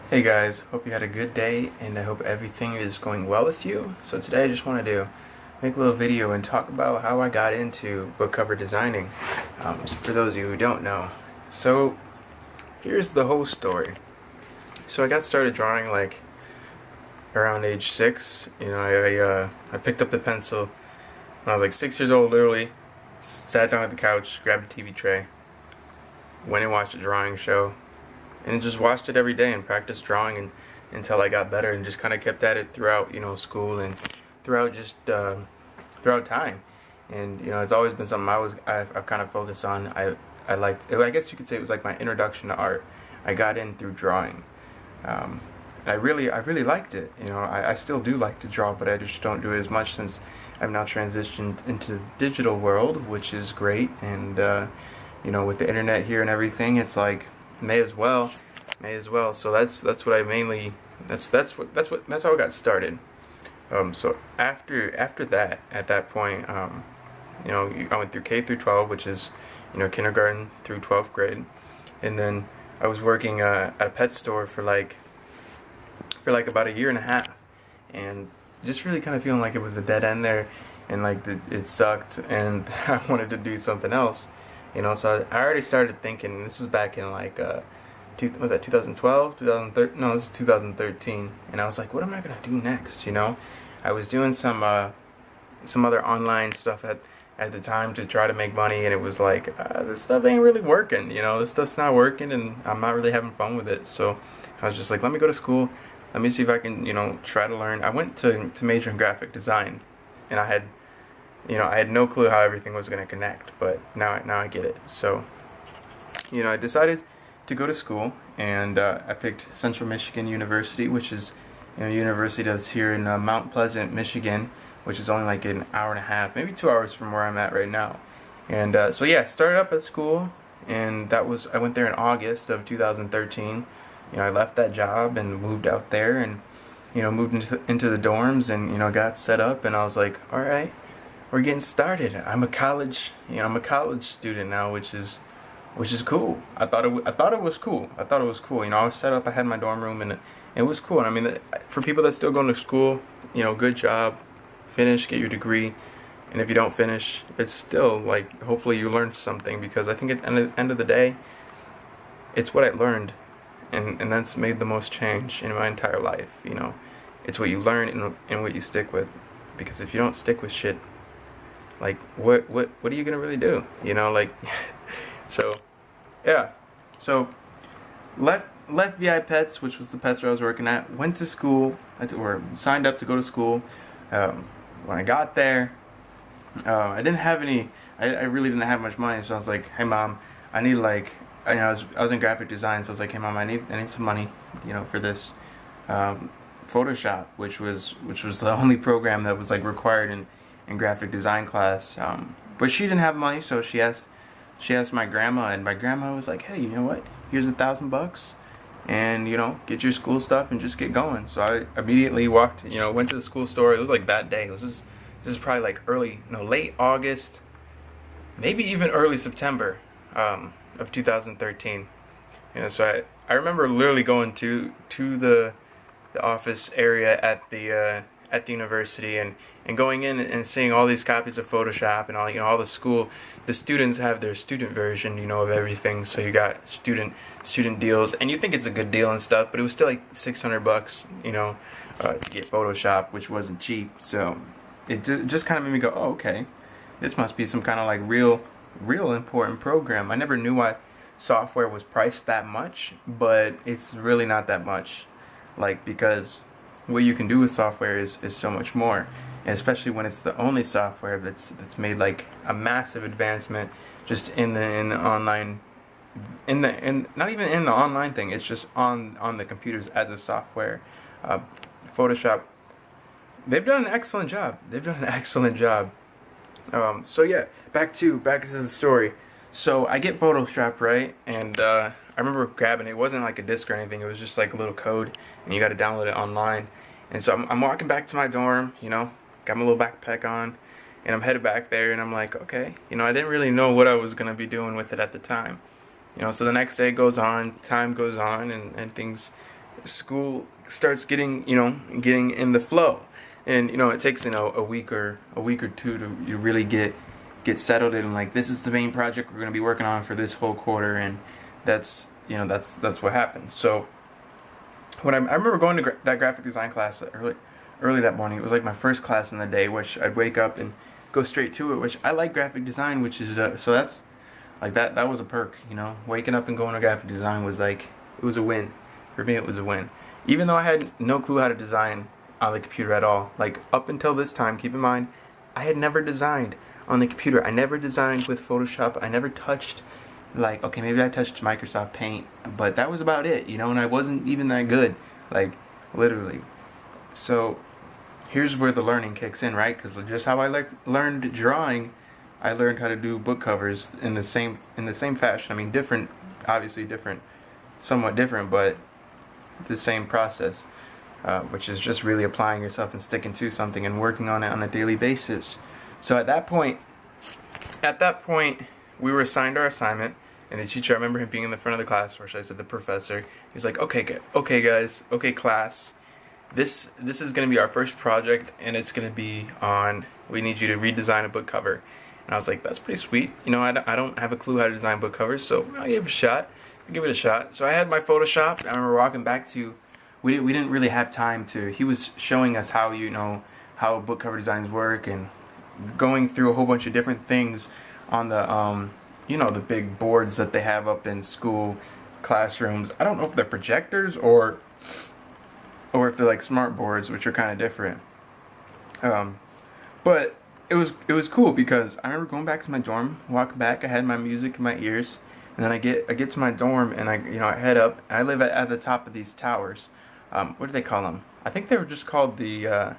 Hey guys, hope you had a good day and I hope everything is going well with you. So today I just wanted to make a little video and talk about how I got into book cover designing. So for those of you who don't know. So here's the whole story. So I got started drawing like around age 6. I picked up the pencil when I was like 6 years old, literally. Sat down at the couch, grabbed a TV tray, went and watched a drawing show, and just watched it every day and practiced drawing until I got better and just kind of kept at it throughout school and throughout throughout time. And it's always been something I've kind of focused on. I liked, I guess you could say it was like my introduction to art. I got in through drawing. And I really liked it. I still do like to draw, but I just don't do it as much since I've now transitioned into the digital world, which is great. And with the internet here and everything, it's like may as well. So that's what I mainly that's how I got started. So after that, at that point, I went through K through 12, which is kindergarten through 12th grade, and then I was working at a pet store for like about a year and a half, and just really kind of feeling like it was a dead end there, and like it sucked, and I wanted to do something else. So I already started thinking. This was back in like was that 2012, 2013? No, this is 2013, and I was like, what am I gonna do next? I was doing some other online stuff at the time to try to make money, and it was like this stuff ain't really working. This stuff's not working, and I'm not really having fun with it. So I was just like, let me go to school. Let me see if I can try to learn. I went to major in graphic design, and I had no clue how everything was gonna connect, but now I get it. So I decided to go to school, and I picked Central Michigan University, which is a university that's here in Mount Pleasant, Michigan, which is only like an hour and a half, maybe 2 hours from where I'm at right now. And so yeah, started up at school, and I went there in August of 2013. I left that job and moved out there, and moved into the dorms, and got set up, and I was like, all right, we're getting started. I'm a college student now, which is cool. I thought it was cool. I was set up. I had my dorm room, and it was cool. And I mean, for people that still going to school, good job, finish, get your degree. And if you don't finish, it's still like hopefully you learned something, because I think at the end of the day, it's what I learned, and that's made the most change in my entire life. It's what you learn and what you stick with, because if you don't stick with shit, like what are you gonna really do? Like so yeah. So left VI Pets, which was the pet store I was working at. Went to school, or signed up to go to school. When I got there, I didn't have any. I really didn't have much money, so I was like, "Hey mom, I need like." I was in graphic design, so I was like, "Hey mom, I need some money, for this." Photoshop, which was the only program that was like required in graphic design class. But she didn't have money, so she asked my grandma, and my grandma was like, "Hey, you know what? Here's $1,000, and get your school stuff and just get going." So I immediately went to the school store. It was like that day. This is probably like late August, maybe even early September, of 2013. So I remember literally going to the office area at the university, and going in and seeing all these copies of Photoshop, and all the students have their student version of everything. So you got student deals, and you think it's a good deal and stuff, but it was still like $600 to get Photoshop, which wasn't cheap. So it just kind of made me go, oh, okay, this must be some kind of like real important program. I never knew why software was priced that much, but it's really not that much, like, because what you can do with software is so much more, and especially when it's the only software that's made like a massive advancement just in the online, in not even in the online thing, it's just on the computers as a software. Photoshop, they've done an excellent job. So yeah, back to the story. So I get Photoshop, right, and I remember grabbing it. It wasn't like a disc or anything. It was just like a little code, and you got to download it online. And so I'm walking back to my dorm, got my little backpack on, and I'm headed back there, and I'm like, okay, I didn't really know what I was gonna be doing with it at the time. So the next day goes on, time goes on, and things school starts getting, getting in the flow. And it takes a week or two to you really get settled in, like, this is the main project we're going to be working on for this whole quarter. And that's what happened. So when I remember going to that graphic design class early that morning. It was like my first class in the day, which I'd wake up and go straight to it, which I like graphic design, which is so that's like that was a perk. Waking up and going to graphic design was like, it was a win for me. It was a win, even though I had no clue how to design on the computer at all. Like, up until this time, keep in mind, I had never designed on the computer. I never designed with Photoshop. I never touched, like, okay, maybe I touched Microsoft Paint, but that was about it, and I wasn't even that good, like, literally. So here's where the learning kicks in, right? Because just how I learned drawing, I learned how to do book covers in the same fashion. I mean, different, obviously different, somewhat different, but the same process, which is just really applying yourself and sticking to something and working on it on a daily basis. So at that point, we were assigned our assignment, and the teacher, I remember him being in the front of the class, or should I say the professor. He's like, okay guys, okay class, this is going to be our first project, and it's going to be on, we need you to redesign a book cover. And I was like, that's pretty sweet. I don't have a clue how to design book covers, so I'll give it a shot. So I had my Photoshop. I remember walking back to, we didn't really have time to, he was showing us how, how book cover designs work, and going through a whole bunch of different things on the, the big boards that they have up in school classrooms. I don't know if they're projectors or if they're like smart boards, which are kind of different. But it was cool, because I remember going back to my dorm, walk back, I had my music in my ears, and then I get to my dorm, and I head up. I live at the top of these towers. What do they call them? I think they were just called the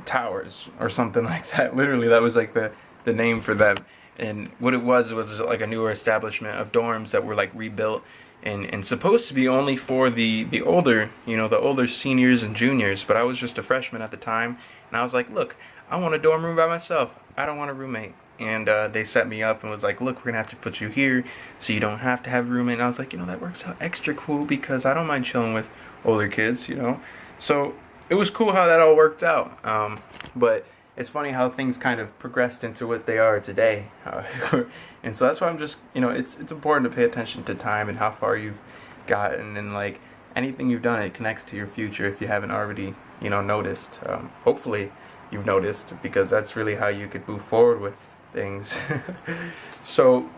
towers or something like that. Literally, that was like the name for them. And what it was like a newer establishment of dorms that were like rebuilt and supposed to be only for the older, the older seniors and juniors. But I was just a freshman at the time, and I was like, look, I want a dorm room by myself. I don't want a roommate. And they set me up and was like, look, we're going to have to put you here so you don't have to have a roommate. And I was like, that works out extra cool, because I don't mind chilling with older kids, So it was cool how that all worked out. But it's funny how things kind of progressed into what they are today. And so that's why I'm just, it's important to pay attention to time and how far you've gotten, and like anything you've done, it connects to your future if you haven't already, noticed. Hopefully you've noticed, because that's really how you could move forward with things. So,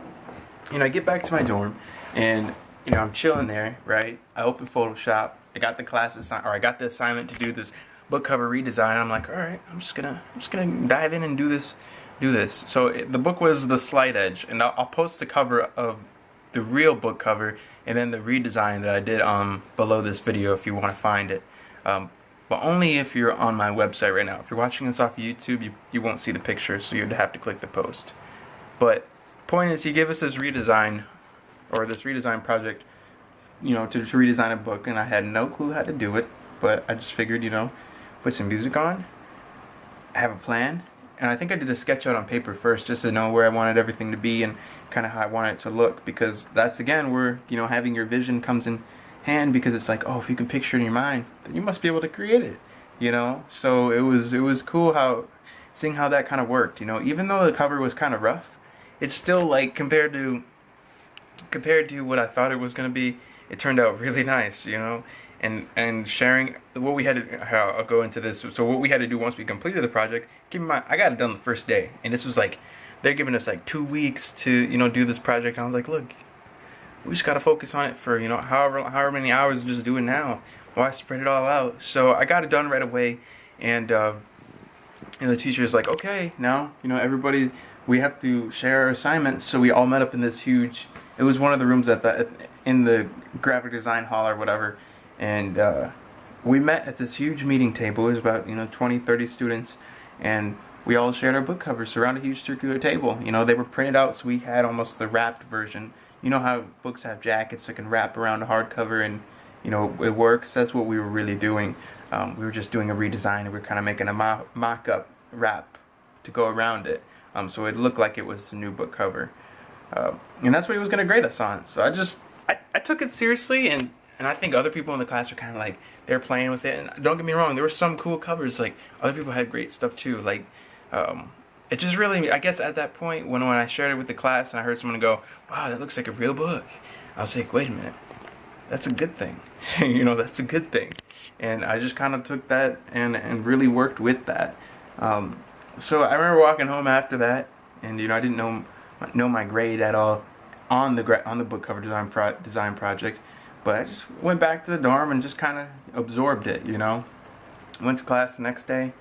I get back to my dorm, and I'm chilling there, right? I open Photoshop. I got the assignment to do this book cover redesign. I'm like, all right, I'm just gonna dive in and do this. So the book was The Slight Edge, and I'll post the cover of the real book cover and then the redesign that I did below this video if you want to find it. But only if you're on my website right now. If you're watching this off YouTube, you won't see the picture, so you'd have to click the post. But point is, he gave us this redesign project, to redesign a book, and I had no clue how to do it, but I just figured, put some music on, have a plan, and I think I did a sketch out on paper first, just to know where I wanted everything to be and kind of how I wanted it to look, because that's, again, where, having your vision comes in hand, because it's like, oh, if you can picture it in your mind, then you must be able to create it, So it was cool seeing how that kind of worked, even though the cover was kind of rough, it's still, like, compared to what I thought it was going to be, it turned out really nice, and sharing what we had to, how I'll go into this. So what we had to do once we completed the project, keep in mind, I got it done the first day, and this was like, they're giving us like 2 weeks to, do this project. And I was like, look, we just got to focus on it for, however many hours, just do it now. Why spread it all out? So I got it done right away, and the teacher is like, okay, now, everybody, we have to share our assignments. So we all met up in this huge, it was one of the rooms in the graphic design hall or whatever, and we met at this huge meeting table. It was about 20, 30 students, and we all shared our book covers around a huge circular table. They were printed out, so we had almost the wrapped version. You know how books have jackets that can wrap around a hardcover, and it works. That's what we were really doing. We were just doing a redesign, and we were kind of making a mock-up wrap to go around it, so it looked like it was a new book cover. And that's what he was going to grade us on. So I took it seriously, and And I think other people in the class are kind of like, they're playing with it. And don't get me wrong, there were some cool covers. Like, other people had great stuff too. Like, it just really, I guess at that point, when I shared it with the class and I heard someone go, wow, that looks like a real book, I was like, wait a minute, that's a good thing. That's a good thing. And I just kind of took that and really worked with that. So I remember walking home after that, and I didn't know my grade at all on the book cover design project, but I just went back to the dorm and just kind of absorbed it. Went to class the next day.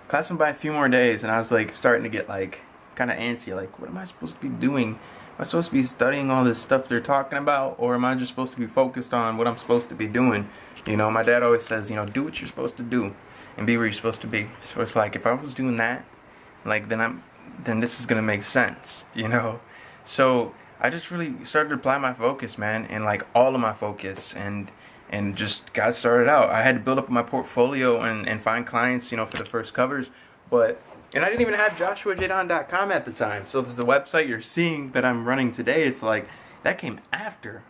Class went by a few more days, and I was like starting to get like kind of antsy. Like, what am I supposed to be doing? Am I supposed to be studying all this stuff they're talking about, or am I just supposed to be focused on what I'm supposed to be doing? My dad always says, do what you're supposed to do and be where you're supposed to be. So it's like, if I was doing that, like, then this is gonna make sense, So I just really started to apply my focus, man, and like all of my focus, and just got started out. I had to build up my portfolio and find clients, for the first covers, and I didn't even have joshuajdon.com at the time. So this is the website you're seeing that I'm running today. It's like, that came after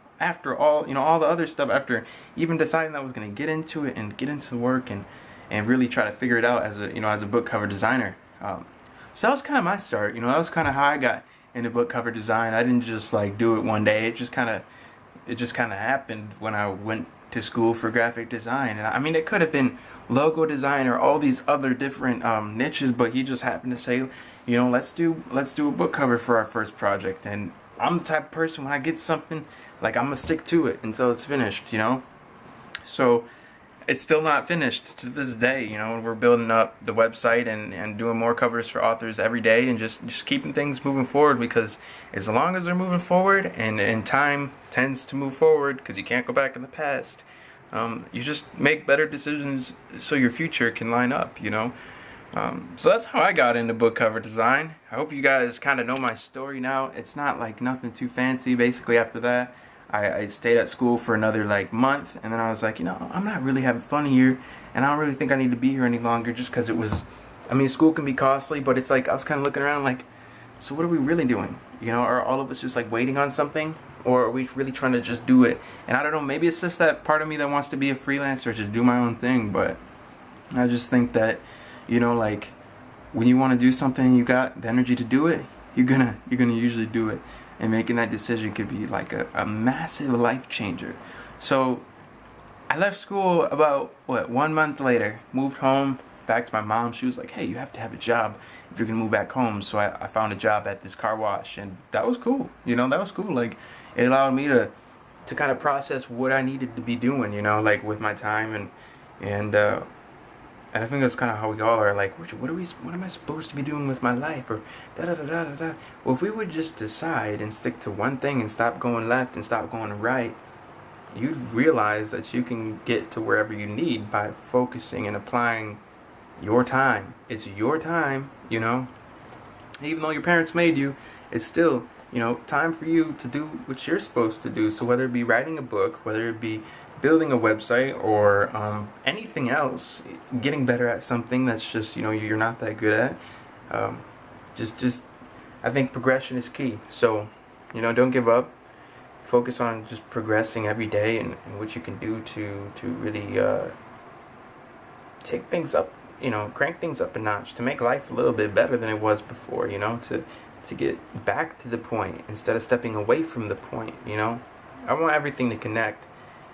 all, all the other stuff, after even deciding that I was going to get into it and get into work and really try to figure it out as a book cover designer. So that was kind of my start. That was kind of how I got into book cover design. I didn't just like do it one day. It just kind of happened when I went to school for graphic design. And I mean, it could have been logo design or all these other different niches, but he just happened to say, let's do a book cover for our first project. And I'm the type of person, when I get something, like, I'm gonna stick to it until it's finished. So it's still not finished to this day. We're building up the website and doing more covers for authors every day, and just keeping things moving forward, because as long as they're moving forward, and time tends to move forward because you can't go back in the past, you just make better decisions so your future can line up. So that's how I got into book cover design. I hope you guys kind of know my story now. It's not like nothing too fancy. Basically, after that, I stayed at school for another like month, and then I was like, I'm not really having fun here, and I don't really think I need to be here any longer, just because it was, school can be costly, but it's like, I was kind of looking around like, so what are we really doing? Are all of us just like waiting on something, or are we really trying to just do it? And I don't know, maybe it's just that part of me that wants to be a freelancer, just do my own thing, but I just think that, like, when you want to do something and you got the energy to do it, you're gonna usually do it. And making that decision could be like a massive life changer. So I left school about 1 month later, moved home back to my mom. She was like, hey, you have to have a job if you're gonna move back home. So I found a job at this car wash, and that was cool. That was cool. Like, it allowed me to kind of process what I needed to be doing, like with my time, and I think that's kind of how we all are. Like, what am I supposed to be doing with my life? Or da da da da da da. Well, if we would just decide and stick to one thing and stop going left and stop going right, you'd realize that you can get to wherever you need by focusing and applying your time. It's your time, Even though your parents made you, it's still, time for you to do what you're supposed to do. So whether it be writing a book, whether it be building a website, or anything else, getting better at something that's just, you're not that good at, just I think progression is key. So, don't give up. Focus on just progressing every day, and what you can do to really take things up, crank things up a notch, to make life a little bit better than it was before, to get back to the point instead of stepping away from the point. I want everything to connect.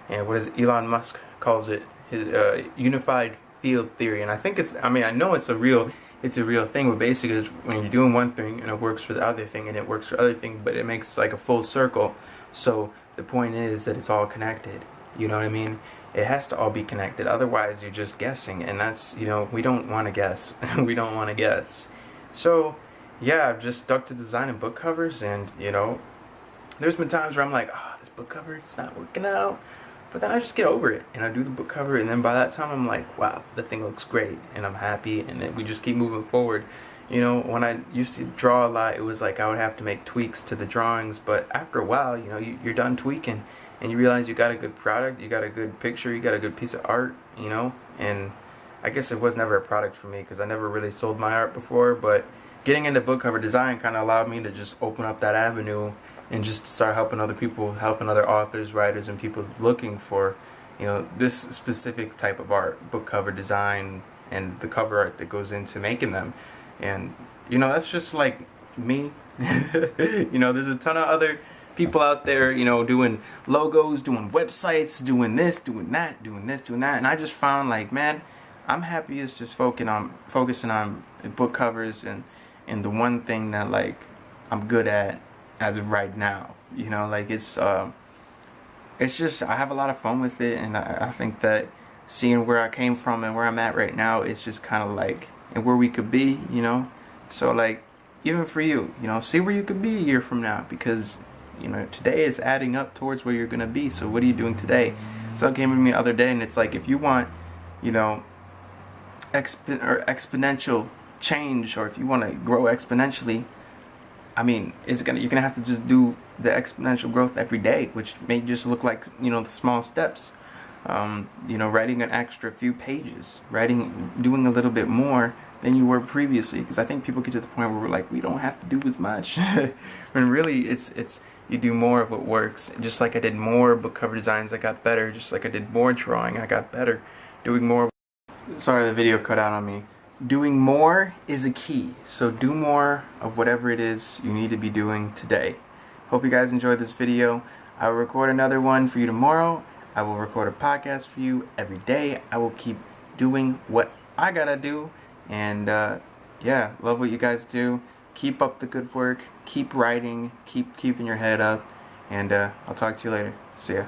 And what is Elon Musk calls it, his unified field theory. And I think I know it's a real thing, but basically it's when you're doing one thing and it works for the other thing, and it works for other thing, but it makes like a full circle. So the point is that it's all connected. You know what I mean? It has to all be connected. Otherwise, you're just guessing, and that's, we don't want to guess. We don't want to guess. So yeah, I've just stuck to designing book covers, and there's been times where I'm like, this book cover, it's not working out. But then I just get over it, and I do the book cover, and then by that time I'm like, wow, that thing looks great, and I'm happy, and then we just keep moving forward. When I used to draw a lot, it was like I would have to make tweaks to the drawings, but after a while, you're done tweaking, and you realize you got a good product, you got a good picture, you got a good piece of art, and I guess it was never a product for me, because I never really sold my art before, but getting into book cover design kind of allowed me to just open up that avenue and just start helping other people, helping other authors, writers, and people looking for, this specific type of art, book cover design, and the cover art that goes into making them. And that's just like me. There's a ton of other people out there, doing logos, doing websites, doing this, doing that, doing this, doing that. And I just found, like, man, I'm happiest just focusing on book covers and the one thing that, like, I'm good at as of right now. Like, it's just, I have a lot of fun with it, and I think that seeing where I came from and where I'm at right now, it's just kind of like, and where we could be, so, like, even for you, see where you could be a year from now, because today is adding up towards where you're gonna be. So what are you doing today? Someone came to me the other day, and it's like, if you want exponential change, or if you want to grow exponentially, I mean, you're gonna have to just do the exponential growth every day, which may just look like the small steps. Writing an extra few pages, doing a little bit more than you were previously, because I think people get to the point where we're like, we don't have to do as much, when really it's you do more of what works. Just like I did more book cover designs, I got better. Just like I did more drawing, I got better. Doing more. Sorry, the video cut out on me. Doing more is a key, so do more of whatever it is you need to be doing today. Hope you guys enjoyed this video. I will record another one for you tomorrow. I will record a podcast for you every day. I will keep doing what I gotta do. And yeah, love what you guys do. Keep up the good work. Keep writing. Keep keeping your head up. And I'll talk to you later. See ya.